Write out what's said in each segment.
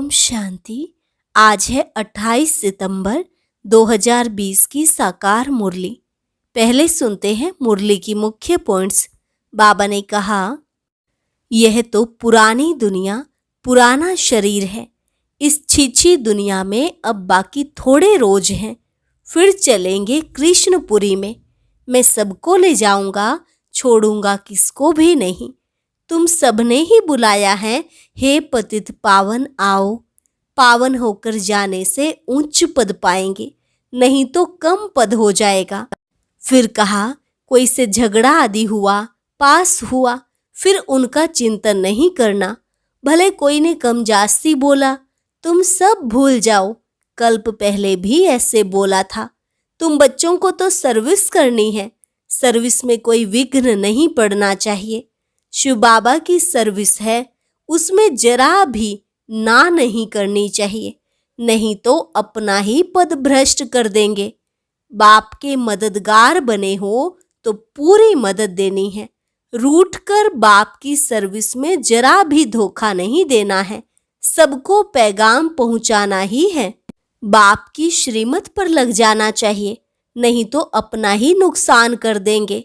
ओम शांति। आज है 28 सितंबर 2020 की साकार मुरली। पहले सुनते हैं मुरली की मुख्य पॉइंट्स। बाबा ने कहा, यह तो पुरानी दुनिया, पुराना शरीर है। इस छिछी दुनिया में अब बाकी थोड़े रोज हैं, फिर चलेंगे कृष्णपुरी में। मैं सबको ले जाऊंगा, छोड़ूंगा किसको भी नहीं। तुम सबने ही बुलाया है, हे पतित पावन आओ। पावन होकर जाने से उच्च पद पाएंगे, नहीं तो कम पद हो जाएगा। फिर कहा, कोई से झगड़ा आदि हुआ, पास हुआ, फिर उनका चिंतन नहीं करना। भले कोई ने कम जास्ती बोला, तुम सब भूल जाओ। कल्प पहले भी ऐसे बोला था। तुम बच्चों को तो सर्विस करनी है, सर्विस में कोई विघ्न नहीं पड़ना चाहिए। शिव बाबा की सर्विस है, उसमें जरा भी ना नहीं करनी चाहिए, नहीं तो अपना ही पद भ्रष्ट कर देंगे। बाप के मददगार बने हो तो पूरी मदद देनी है। रूठ कर बाप की सर्विस में जरा भी धोखा नहीं देना है, सबको पैगाम पहुंचाना ही है। बाप की श्रीमत पर लग जाना चाहिए, नहीं तो अपना ही नुकसान कर देंगे।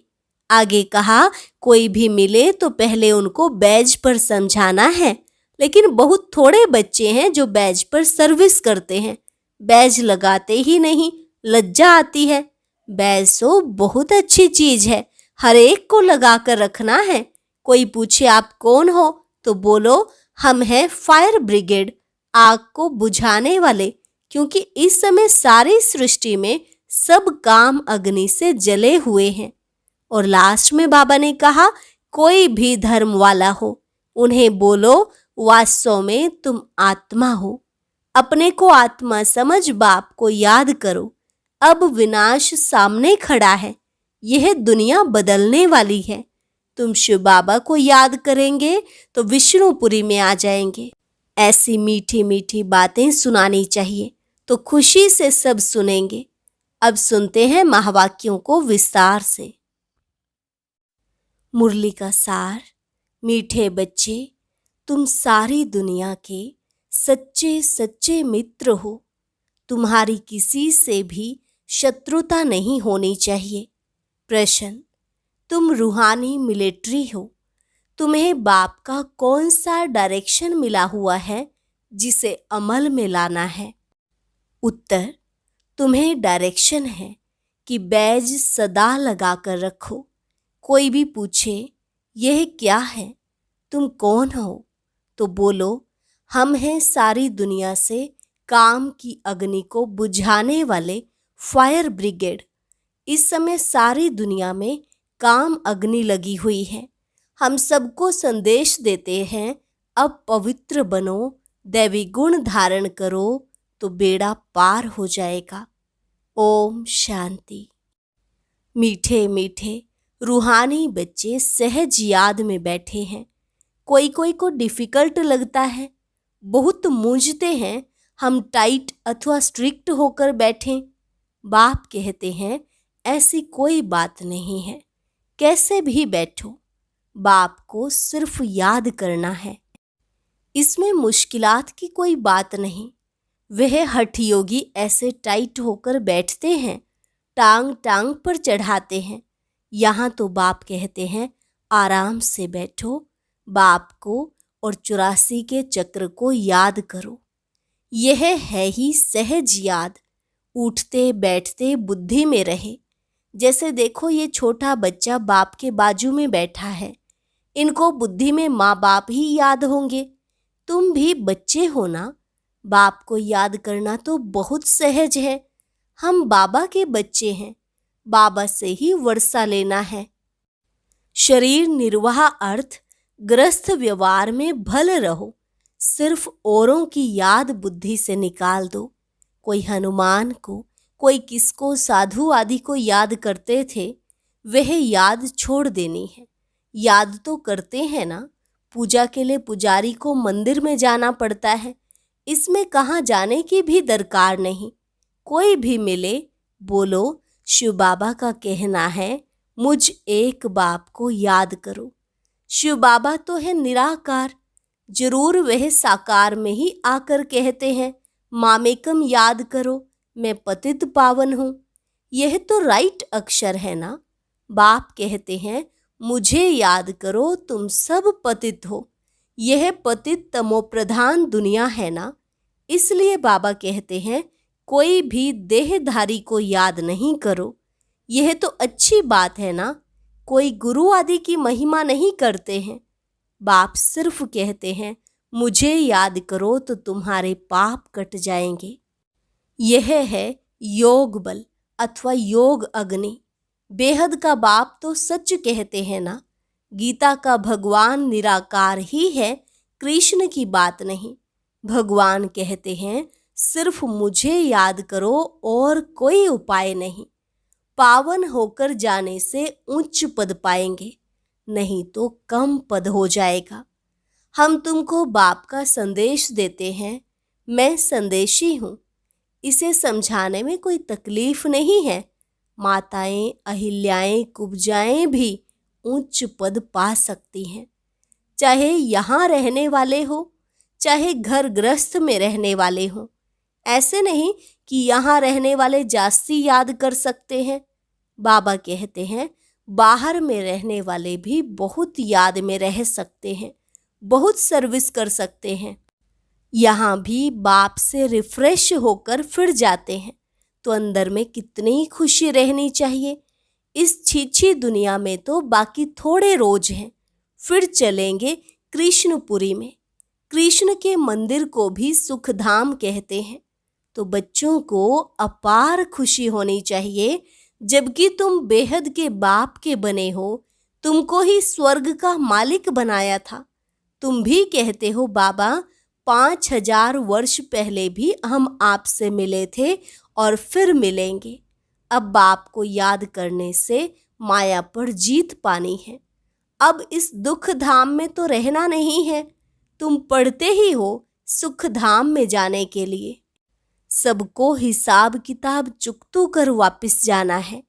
आगे कहा, कोई भी मिले तो पहले उनको बैज पर समझाना है, लेकिन बहुत थोड़े बच्चे हैं जो बैज पर सर्विस करते हैं। बैज लगाते ही नहीं, लज्जा आती है। बैज तो बहुत अच्छी चीज है, हर एक को लगा कर रखना है। कोई पूछे आप कौन हो तो बोलो, हम हैं फायर ब्रिगेड, आग को बुझाने वाले। क्योंकि इस समय सारी सृष्टि में सब काम अग्नि से जले हुए हैं। और लास्ट में बाबा ने कहा, कोई भी धर्म वाला हो, उन्हें बोलो वास्तव में तुम आत्मा हो। अपने को आत्मा समझ बाप को याद करो। अब विनाश सामने खड़ा है, यह दुनिया बदलने वाली है। तुम शिव बाबा को याद करेंगे तो विष्णुपुरी में आ जाएंगे। ऐसी मीठी मीठी बातें सुनानी चाहिए तो खुशी से सब सुनेंगे। अब सुनते हैं महावाक्यों को विस्तार से। मुरली का सार। मीठे बच्चे, तुम सारी दुनिया के सच्चे सच्चे मित्र हो। तुम्हारी किसी से भी शत्रुता नहीं होनी चाहिए। प्रश्न, तुम रूहानी मिलिट्री हो। तुम्हें बाप का कौन सा डायरेक्शन मिला हुआ है जिसे अमल में लाना है? उत्तर, तुम्हें डायरेक्शन है कि बैज सदा लगा कर रखो। कोई भी पूछे यह क्या है, तुम कौन हो, तो बोलो, हम हैं सारी दुनिया से काम की अग्नि को बुझाने वाले फायर ब्रिगेड। इस समय सारी दुनिया में काम अग्नि लगी हुई है। हम सबको संदेश देते हैं, अब पवित्र बनो, दैवी गुण धारण करो तो बेड़ा पार हो जाएगा। ओम शांति। मीठे मीठे रूहानी बच्चे सहज याद में बैठे हैं। कोई कोई को डिफिकल्ट लगता है, बहुत मूंझते हैं हम टाइट अथवा स्ट्रिक्ट होकर बैठें। बाप कहते हैं, ऐसी कोई बात नहीं है, कैसे भी बैठो, बाप को सिर्फ याद करना है। इसमें मुश्किलात की कोई बात नहीं। वह हठ योगी ऐसे टाइट होकर बैठते हैं, टांग टांग पर चढ़ाते हैं। यहाँ तो बाप कहते हैं, आराम से बैठो, बाप को और 84 के चक्र को याद करो। यह है ही सहज याद, उठते बैठते बुद्धि में रहे। जैसे देखो, ये छोटा बच्चा बाप के बाजू में बैठा है, इनको बुद्धि में माँ बाप ही याद होंगे। तुम भी बच्चे हो ना, बाप को याद करना तो बहुत सहज है। हम बाबा के बच्चे हैं, बाबा से ही वर्षा लेना है। शरीर निर्वाह अर्थ ग्रस्त व्यवहार में भल रहो, सिर्फ औरों की याद बुद्धि से निकाल दो। कोई हनुमान को, कोई किसको, साधु आदि को याद करते थे, वह याद छोड़ देनी है। याद तो करते हैं ना, पूजा के लिए पुजारी को मंदिर में जाना पड़ता है, इसमें कहाँ जाने की भी दरकार नहीं। कोई भी मिले, बोलो, शिव बाबा का कहना है, मुझ एक बाप को याद करो। शिव बाबा तो है निराकार, जरूर वह साकार में ही आकर कहते हैं, मामेकम याद करो, मैं पतित पावन हूँ। यह तो राइट अक्षर है ना। बाप कहते हैं, मुझे याद करो, तुम सब पतित हो। यह पतित तमोप्रधान दुनिया है ना। इसलिए बाबा कहते हैं, कोई भी देहधारी को याद नहीं करो। यह तो अच्छी बात है ना। कोई गुरु आदि की महिमा नहीं करते हैं। बाप सिर्फ कहते हैं, मुझे याद करो तो तुम्हारे पाप कट जाएंगे। यह है योग बल अथवा योग अग्नि। बेहद का बाप तो सच कहते हैं ना। गीता का भगवान निराकार ही है, कृष्ण की बात नहीं। भगवान कहते हैं, सिर्फ मुझे याद करो और कोई उपाय नहीं। पावन होकर जाने से उच्च पद पाएंगे, नहीं तो कम पद हो जाएगा। हम तुमको बाप का संदेश देते हैं, मैं संदेशी हूँ। इसे समझाने में कोई तकलीफ नहीं है। माताएं, अहिल्याएं, कुब्जाएं भी उच्च पद पा सकती हैं, चाहे यहाँ रहने वाले हो, चाहे घर गृहस्थ में रहने वाले हो। ऐसे नहीं कि यहाँ रहने वाले जास्ती याद कर सकते हैं। बाबा कहते हैं, बाहर में रहने वाले भी बहुत याद में रह सकते हैं, बहुत सर्विस कर सकते हैं। यहाँ भी बाप से रिफ्रेश होकर फिर जाते हैं, तो अंदर में कितनी खुशी रहनी चाहिए। इस छीछी दुनिया में तो बाकी थोड़े रोज हैं, फिर चलेंगे कृष्णपुरी में। कृष्ण के मंदिर को भी सुखधाम कहते हैं। तो बच्चों को अपार खुशी होनी चाहिए, जबकि तुम बेहद के बाप के बने हो। तुमको ही स्वर्ग का मालिक बनाया था। तुम भी कहते हो, बाबा 5000 वर्ष पहले भी हम आपसे मिले थे और फिर मिलेंगे। अब बाप को याद करने से माया पर जीत पानी है। अब इस दुख धाम में तो रहना नहीं है। तुम पढ़ते ही हो सुख धाम में जाने के लिए। सबको हिसाब किताब चुकतू कर वापस जाना है।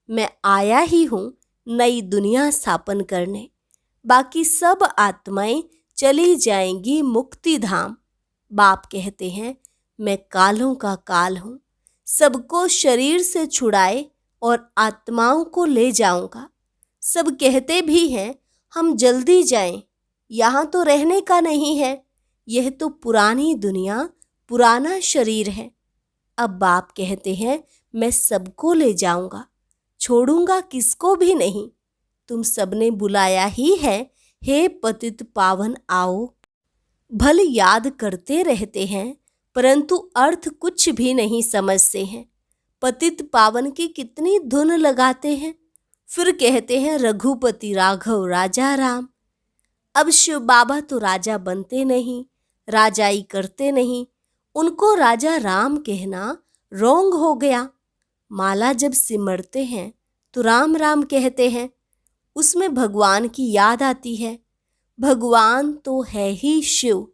मैं आया ही हूँ नई दुनिया स्थापन करने। बाकी सब आत्माएं चली जाएंगी मुक्ति धाम। बाप कहते हैं, मैं कालों का काल हूँ, सबको शरीर से छुड़ाए और आत्माओं को ले जाऊंगा। सब कहते भी हैं, हम जल्दी जाएं, यहाँ तो रहने का नहीं है। यह तो पुरानी दुनिया, पुराना शरीर है। अब बाप कहते हैं, मैं सबको ले जाऊंगा, छोड़ूंगा किसको भी नहीं। तुम सबने बुलाया ही है, हे पतित पावन आओ। भल याद करते रहते हैं, परंतु अर्थ कुछ भी नहीं समझते हैं। पतित पावन की कितनी धुन लगाते हैं, फिर कहते हैं रघुपति राघव राजा राम। अब शिव बाबा तो राजा बनते नहीं, राजाई करते नहीं। उनको राजा राम कहना रोंग हो गया। माला जब सिमरते हैं तो राम राम कहते हैं, उसमें भगवान की याद आती है। भगवान तो है ही शिव।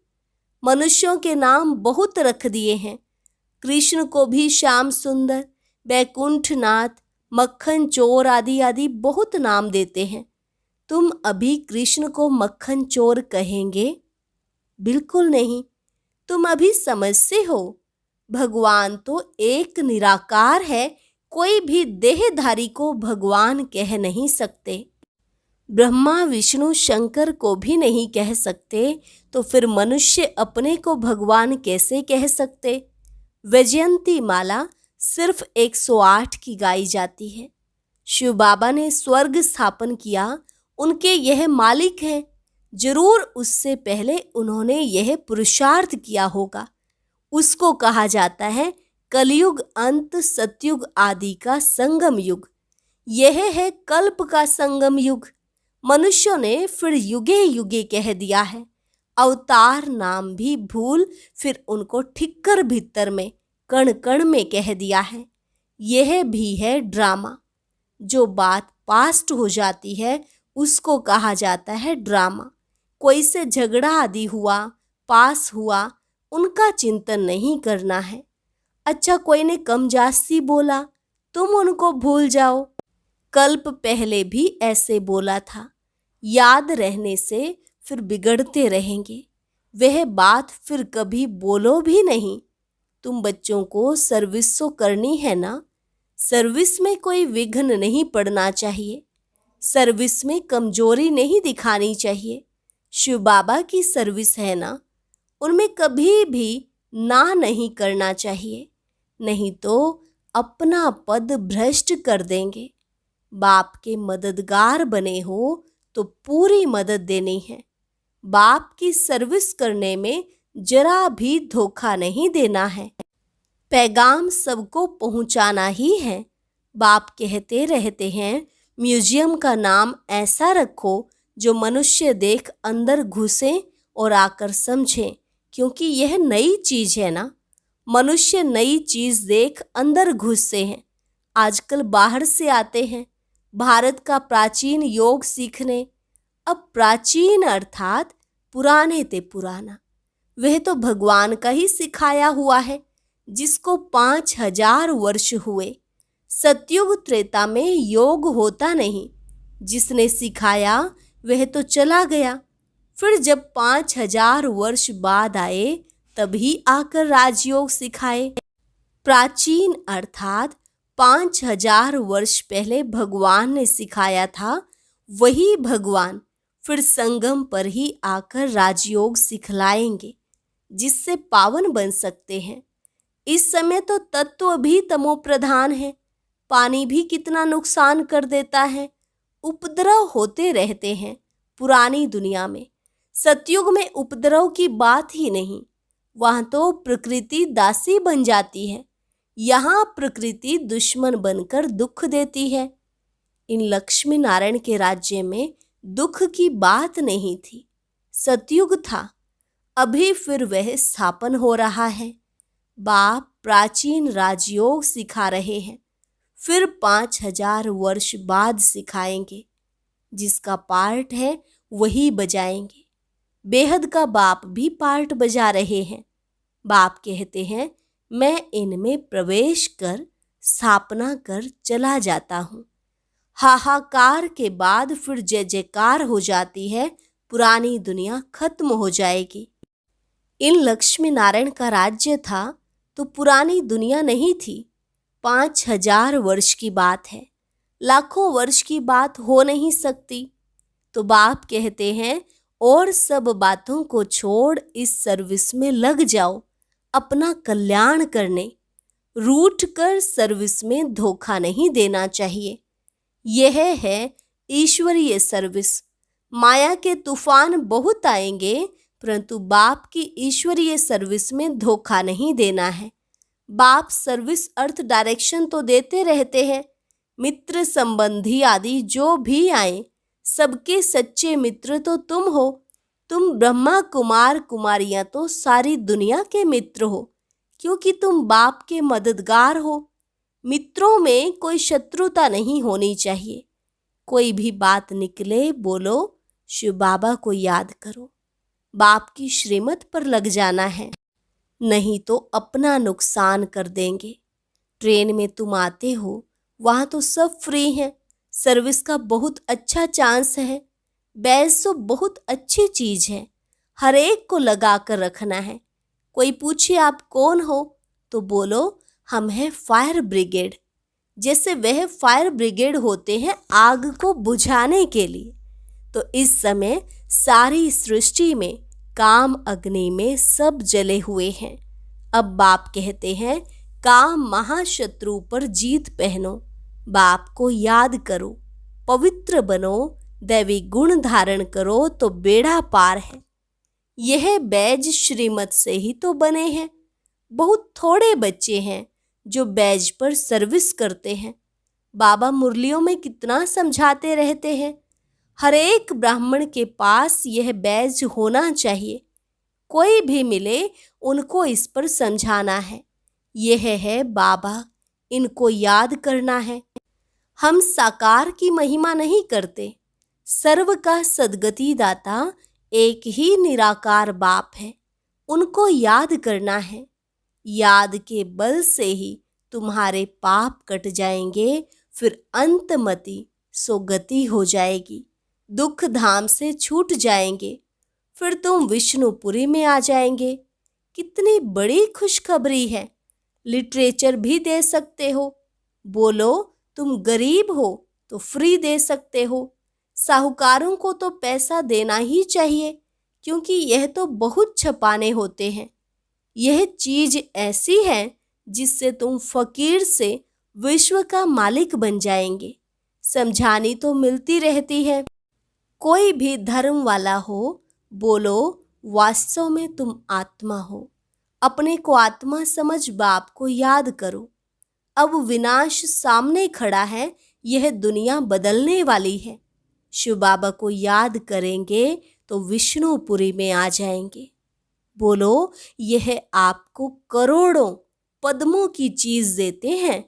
मनुष्यों के नाम बहुत रख दिए हैं। कृष्ण को भी श्याम सुंदर, बैकुंठनाथ, मक्खन चोर आदि आदि बहुत नाम देते हैं। तुम अभी कृष्ण को मक्खन चोर कहेंगे? बिल्कुल नहीं। तुम अभी समझते हो, भगवान तो एक निराकार है। कोई भी देहधारी को भगवान कह नहीं सकते। ब्रह्मा विष्णु शंकर को भी नहीं कह सकते, तो फिर मनुष्य अपने को भगवान कैसे कह सकते? वैजयंती माला सिर्फ 108 की गाई जाती है। शिव बाबा ने स्वर्ग स्थापन किया, उनके यह मालिक हैं। जरूर उससे पहले उन्होंने यह पुरुषार्थ किया होगा। उसको कहा जाता है कलयुग अंत सतयुग आदि का संगम युग। यह है कल्प का संगम युग। मनुष्यों ने फिर युगे युगे कह दिया है। अवतार नाम भी भूल फिर उनको ठिक्कर भीतर में कण कण में कह दिया है। यह भी है ड्रामा। जो बात पास्ट हो जाती है उसको कहा जाता है ड्रामा। कोई से झगड़ा आदि हुआ, पास हुआ, उनका चिंतन नहीं करना है। अच्छा, कोई ने कम जास्ती बोला, तुम उनको भूल जाओ। कल्प पहले भी ऐसे बोला था। याद रहने से फिर बिगड़ते रहेंगे। वह बात फिर कभी बोलो भी नहीं। तुम बच्चों को सर्विस तो करनी है ना। सर्विस में कोई विघ्न नहीं पड़ना चाहिए। सर्विस में कमजोरी नहीं दिखानी चाहिए। शिव बाबा की सर्विस है ना, उनमें कभी भी ना नहीं करना चाहिए, नहीं तो अपना पद भ्रष्ट कर देंगे। बाप के मददगार बने हो तो पूरी मदद देनी है। बाप की सर्विस करने में जरा भी धोखा नहीं देना है। पैगाम सबको पहुंचाना ही है। बाप कहते रहते हैं, म्यूजियम का नाम ऐसा रखो जो मनुष्य देख अंदर घुसे और आकर समझे, क्योंकि यह नई चीज है ना। मनुष्य नई चीज देख अंदर घुसते हैं। आजकल बाहर से आते हैं भारत का प्राचीन योग सीखने। अब प्राचीन अर्थात पुराने ते पुराना, वह तो भगवान का ही सिखाया हुआ है, जिसको 5000 वर्ष हुए। सतयुग त्रेता में योग होता नहीं। जिसने सिखाया वह तो चला गया। फिर जब 5000 वर्ष बाद आए तभी आकर राजयोग सिखाए। प्राचीन अर्थात 5000 वर्ष पहले भगवान ने सिखाया था, वही भगवान फिर संगम पर ही आकर राजयोग सिखलाएंगे, जिससे पावन बन सकते हैं। इस समय तो तत्व भी तमो प्रधान है। पानी भी कितना नुकसान कर देता है। उपद्रव होते रहते हैं पुरानी दुनिया में। सतयुग में उपद्रव की बात ही नहीं। वहां तो प्रकृति दासी बन जाती है। यहाँ प्रकृति दुश्मन बनकर दुख देती है। इन लक्ष्मी नारायण के राज्य में दुख की बात नहीं थी। सतयुग था, अभी फिर वह स्थापन हो रहा है। बाप प्राचीन राजयोग सिखा रहे हैं, फिर 5000 वर्ष बाद सिखाएंगे। जिसका पार्ट है वही बजाएंगे। बेहद का बाप भी पार्ट बजा रहे हैं। बाप कहते हैं, मैं इनमें प्रवेश कर स्थापना कर चला जाता हूँ। हाहाकार के बाद फिर जय जयकार हो जाती है। पुरानी दुनिया खत्म हो जाएगी। इन लक्ष्मी नारायण का राज्य था तो पुरानी दुनिया नहीं थी। 5000 वर्ष की बात है, लाखों वर्ष की बात हो नहीं सकती। तो बाप कहते हैं, और सब बातों को छोड़ इस सर्विस में लग जाओ, अपना कल्याण करने। रूठ कर सर्विस में धोखा नहीं देना चाहिए। यह है ईश्वरीय सर्विस। माया के तूफान बहुत आएंगे, परंतु बाप की ईश्वरीय सर्विस में धोखा नहीं देना है। बाप सर्विस अर्थ डायरेक्शन तो देते रहते हैं। मित्र संबंधी आदि जो भी आए, सबके सच्चे मित्र तो तुम हो। तुम ब्रह्मा कुमार कुमारियां तो सारी दुनिया के मित्र हो, क्योंकि तुम बाप के मददगार हो। मित्रों में कोई शत्रुता नहीं होनी चाहिए। कोई भी बात निकले बोलो, शिव बाबा को याद करो। बाप की श्रीमत पर लग जाना है, नहीं तो अपना नुकसान कर देंगे। ट्रेन में तुम आते हो, वहाँ तो सब फ्री है। सर्विस का बहुत अच्छा चांस है। बैज तो बहुत अच्छी चीज है, हर एक को लगा कर रखना है। कोई पूछे आप कौन हो, तो बोलो हम हैं फायर ब्रिगेड। जैसे वह फायर ब्रिगेड होते हैं आग को बुझाने के लिए, तो इस समय सारी सृष्टि में काम अग्नि में सब जले हुए हैं। अब बाप कहते हैं, काम महाशत्रु पर जीत पहनो। बाप को याद करो, पवित्र बनो, दैवी गुण धारण करो तो बेड़ा पार है। यह बैज श्रीमत से ही तो बने हैं। बहुत थोड़े बच्चे हैं जो बैज पर सर्विस करते हैं। बाबा मुरलियों में कितना समझाते रहते हैं। हर एक ब्राह्मण के पास यह बैज होना चाहिए। कोई भी मिले उनको इस पर समझाना है। यह है बाबा, इनको याद करना है। हम साकार की महिमा नहीं करते। सर्व का सद्गति दाता एक ही निराकार बाप है, उनको याद करना है। याद के बल से ही तुम्हारे पाप कट जाएंगे, फिर अंतमति सो गति हो जाएगी। दुख धाम से छूट जाएंगे, फिर तुम विष्णुपुरी में आ जाएंगे। कितनी बड़ी खुशखबरी है। लिटरेचर भी दे सकते हो। बोलो तुम गरीब हो तो फ्री दे सकते हो। साहूकारों को तो पैसा देना ही चाहिए, क्योंकि यह तो बहुत छपाने होते हैं। यह चीज ऐसी है जिससे तुम फकीर से विश्व का मालिक बन जाएंगे। समझानी तो मिलती रहती है। कोई भी धर्म वाला हो, बोलो वास्तव में तुम आत्मा हो। अपने को आत्मा समझ बाप को याद करो। अब विनाश सामने खड़ा है, यह दुनिया बदलने वाली है। शिव बाबा को याद करेंगे तो विष्णुपुरी में आ जाएंगे। बोलो यह आपको करोड़ों पद्मों की चीज देते हैं।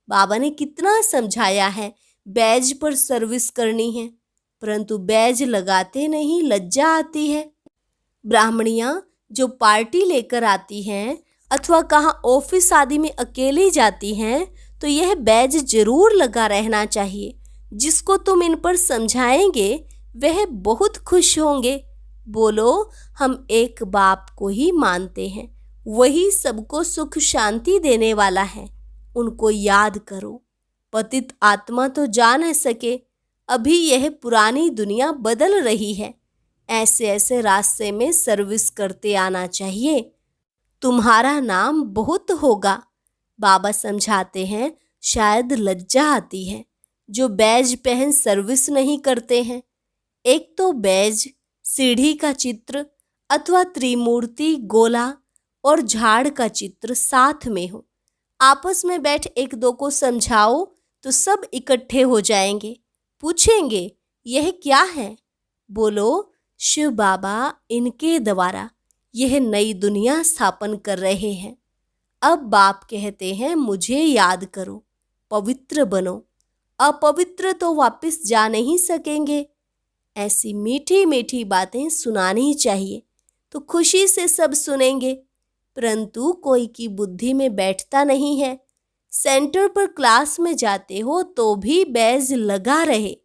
बाबा ने कितना समझाया है, बैज पर सर्विस करनी है, परंतु बैज लगाते नहीं, लज्जा आती है। ब्राह्मणियां जो पार्टी लेकर आती हैं अथवा कहाँ ऑफिस आदि में अकेली जाती हैं, तो यह बैज जरूर लगा रहना चाहिए। जिसको तुम इन पर समझाएंगे वह बहुत खुश होंगे। बोलो हम एक बाप को ही मानते हैं, वही सबको सुख शांति देने वाला है। उनको याद करो। पतित आत्मा तो जा न सके, अभी यह पुरानी दुनिया बदल रही है। ऐसे ऐसे रास्ते में सर्विस करते आना चाहिए। तुम्हारा नाम बहुत होगा। बाबा समझाते हैं, शायद लज्जा आती है जो बैज पहन सर्विस नहीं करते हैं। एक तो बैज, सीढ़ी का चित्र अथवा त्रिमूर्ति, गोला और झाड़ का चित्र साथ में हो। आपस में बैठ एक दो को समझाओ तो सब इकट्ठे हो जाएंगे। पूछेंगे यह क्या है। बोलो शिव बाबा इनके द्वारा यह नई दुनिया स्थापन कर रहे हैं। अब बाप कहते हैं मुझे याद करो, पवित्र बनो। अपवित्र तो वापस जा नहीं सकेंगे। ऐसी मीठी मीठी बातें सुनानी चाहिए तो खुशी से सब सुनेंगे, परंतु कोई की बुद्धि में बैठता नहीं है। सेंटर पर क्लास में जाते हो तो भी बैज लगा रहे।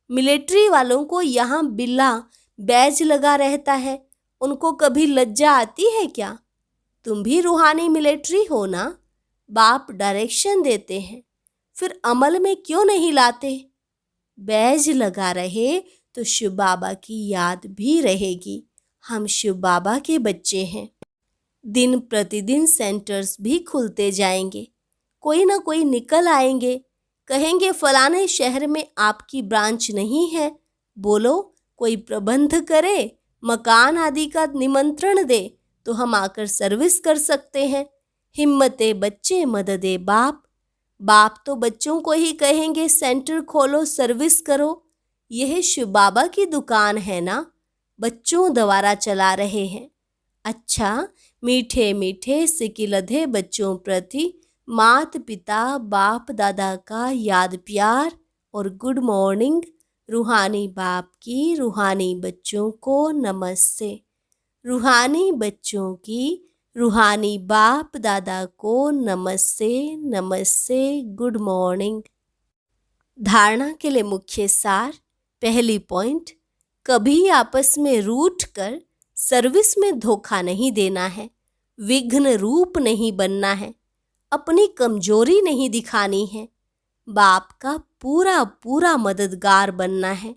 मिलिट्री वालों को यहाँ बिल्ला बैज लगा रहता है, उनको कभी लज्जा आती है क्या? तुम भी रूहानी मिलिट्री हो ना। बाप डायरेक्शन देते हैं, फिर अमल में क्यों नहीं लाते? बैज लगा रहे तो शिव बाबा की याद भी रहेगी। हम शिव बाबा के बच्चे हैं। दिन प्रतिदिन सेंटर्स भी खुलते जाएंगे। कोई ना कोई निकल आएंगे, कहेंगे फलाने शहर में आपकी ब्रांच नहीं है। बोलो कोई प्रबंध करे, मकान आदि का निमंत्रण दे तो हम आकर सर्विस कर सकते हैं। हिम्मते बच्चे मददे बाप। बाप तो बच्चों को ही कहेंगे सेंटर खोलो, सर्विस करो। यह शिव बाबा की दुकान है ना, बच्चों द्वारा चला रहे हैं। अच्छा, मीठे मीठे सिकिलधे बच्चों प्रति मात पिता बाप दादा का याद प्यार और गुड मॉर्निंग। रूहानी बाप की रूहानी बच्चों को नमस्ते। रूहानी बच्चों की रूहानी बाप दादा को नमस्ते नमस्ते, गुड मॉर्निंग। धारणा के लिए मुख्य सार। पहली पॉइंट, कभी आपस में रूठ कर सर्विस में धोखा नहीं देना है। विघ्न रूप नहीं बनना है। अपनी कमजोरी नहीं दिखानी है। बाप का पूरा पूरा मददगार बनना है।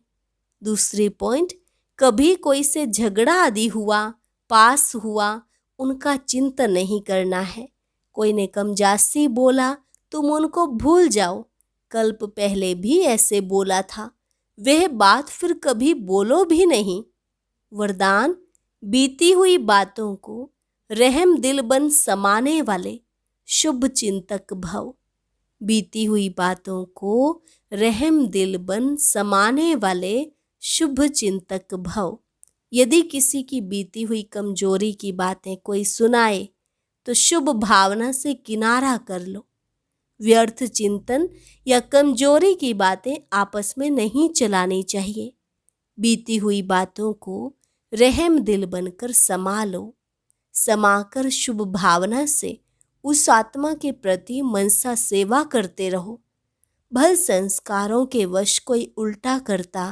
दूसरी पॉइंट, कभी कोई से झगड़ा आदि हुआ, पास हुआ, उनका चिंतन नहीं करना है। कोई ने कमजासी बोला, तुम उनको भूल जाओ। कल्प पहले भी ऐसे बोला था, वह बात फिर कभी बोलो भी नहीं। वरदान, बीती हुई बातों को रहम दिल बन समाने वाले शुभ चिंतक भव। बीती हुई बातों को रहम दिल बन समाने वाले शुभ चिंतक भव। यदि किसी की बीती हुई कमजोरी की बातें कोई सुनाए तो शुभ भावना से किनारा कर लो। व्यर्थ चिंतन या कमजोरी की बातें आपस में नहीं चलानी चाहिए। बीती हुई बातों को रहम दिल बनकर समा लो। समाकर शुभ भावना से उस आत्मा के प्रति मनसा सेवा करते रहो। भल संस्कारों के वश कोई उल्टा करता,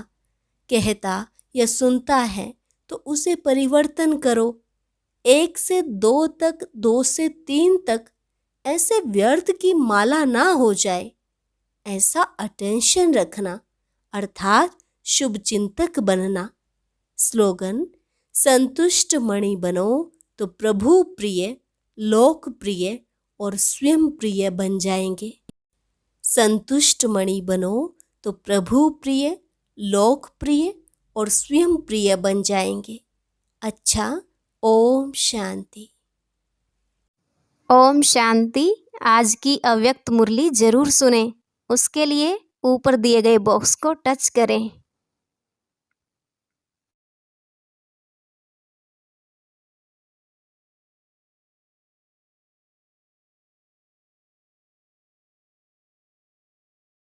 कहता या सुनता है तो उसे परिवर्तन करो। 1 से 2 तक, 2 से 3 तक ऐसे व्यर्थ की माला ना हो जाए, ऐसा अटेंशन रखना अर्थात शुभचिंतक बनना। स्लोगन: संतुष्ट मणि बनो तो प्रभु प्रिय, लोकप्रिय और स्वयं प्रिय बन जाएंगे। संतुष्ट मणि बनो तो प्रभु प्रिय, लोकप्रिय और स्वयं प्रिय बन जाएंगे। अच्छा, ओम शांति। ओम शांति। आज की अव्यक्त मुरली जरूर सुने। उसके लिए ऊपर दिए गए बॉक्स को टच करें।